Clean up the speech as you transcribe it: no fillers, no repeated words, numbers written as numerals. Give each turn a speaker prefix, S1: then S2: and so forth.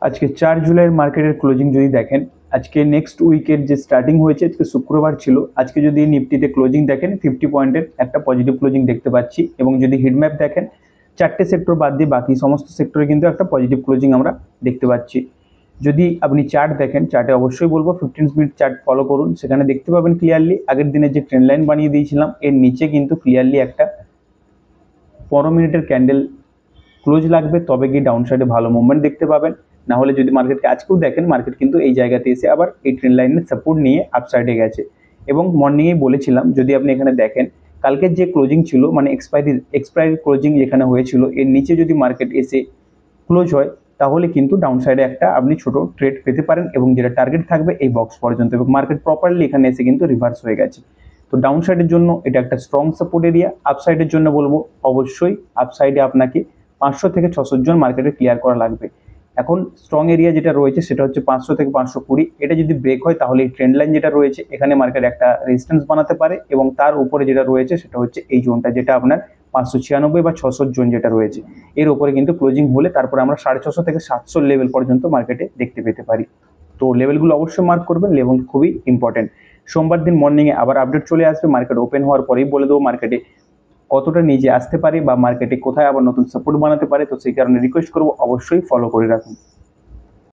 S1: আজকে 4 জুলাইয়ের মার্কেটের ক্লোজিং যদি দেখেন, আজকে নেক্সট উইকের যে স্টার্টিং হয়েছে, আজকে শুক্রবার ছিল। আজকে যদি নিফটিতে ক্লোজিং দেখেন 50 পয়েন্টের একটা পজিটিভ ক্লোজিং দেখতে পাচ্ছি, এবং যদি হিটম্যাপ দেখেন 4টে সেক্টর বাদ দিয়ে বাকি সমস্ত সেক্টরে কিন্তু একটা পজিটিভ ক্লোজিং আমরা দেখতে পাচ্ছি। যদি আপনি চার্ট দেখেন, চার্টে অবশ্যই বলবো 15 মিনিট চার্ট ফলো করুন, সেখানে দেখতে পাবেন ক্লিয়ারলি আগের দিনে যে ট্রেন্ড লাইন বানিয়ে দিয়েছিলাম এর নিচে কিন্তু ক্লিয়ারলি একটা 15 মিনিটের ক্যান্ডেল ক্লোজ লাগবে, তবে কি ডাউন সাইডে ভালো মুভমেন্ট দেখতে পাবেন। না হলে যদি মার্কেটকে আজকেও দেখেন, মার্কেট কিন্তু এই জায়গাতে এসে আবার এই ট্রেন্ড লাইনের সাপোর্ট নিয়ে আপসাইডে গেছে। এবং মর্নিংয়েই বলেছিলাম, যদি আপনি এখানে দেখেন কালকের যে ক্লোজিং ছিল, মানে এক্সপায়ারি ক্লোজিং যেখানে হয়েছিল এর নিচে যদি মার্কেট এসে ক্লোজ হয়, তাহলে কিন্তু ডাউন সাইডে একটা আপনি ছোট ট্রেড পেতে পারেন, এবং যেটা টার্গেট থাকবে এই বক্স পর্যন্ত। এবং মার্কেট প্রপারলি এখানে এসে কিন্তু রিভার্স হয়ে গেছে। তো ডাউন সাইডের জন্য এটা একটা স্ট্রং সাপোর্ট এরিয়া। আপসাইডের জন্য বলবো অবশ্যই আপসাইডে আপনাকে 500 থেকে 600 জন মার্কেটে ক্লিয়ার করা লাগবে। এখন স্ট্রং এরিয়া যেটা রয়েছে সেটা হচ্ছে 500 থেকে 520। এটা যদি ব্রেক হয় তাহলে এই ট্রেন্ড লাইন যেটা রয়েছে এখানে মার্কেট একটা রেজিস্ট্যান্স বানাতে পারে, এবং তার উপরে যেটা রয়েছে সেটা হচ্ছে এই জোনটা, যেটা আপনার 596 বা 600 জোন যেটা রয়েছে, এর উপরে কিন্তু ক্লোজিং হলে তারপরে আমরা 650 থেকে 700 লেভেল পর্যন্ত মার্কেটে দেখতে পেতে পারি। তো লেভেলগুলো অবশ্যই মার্ক করবেন, লেভেল খুবই ইম্পর্টেন্ট। সোমবার দিন মর্নিংয়ে আবার আপডেট চলে আসবে, মার্কেট ওপেন হওয়ার পরেই বলে দেবো মার্কেটে কতটা নিচে আসতে পারে বা মার্কেটে কোথায় আবার নতুন সাপোর্ট বানাতে পারে। তো সেই কারণে রিকোয়েস্ট করবো অবশ্যই ফলো করে রাখুন।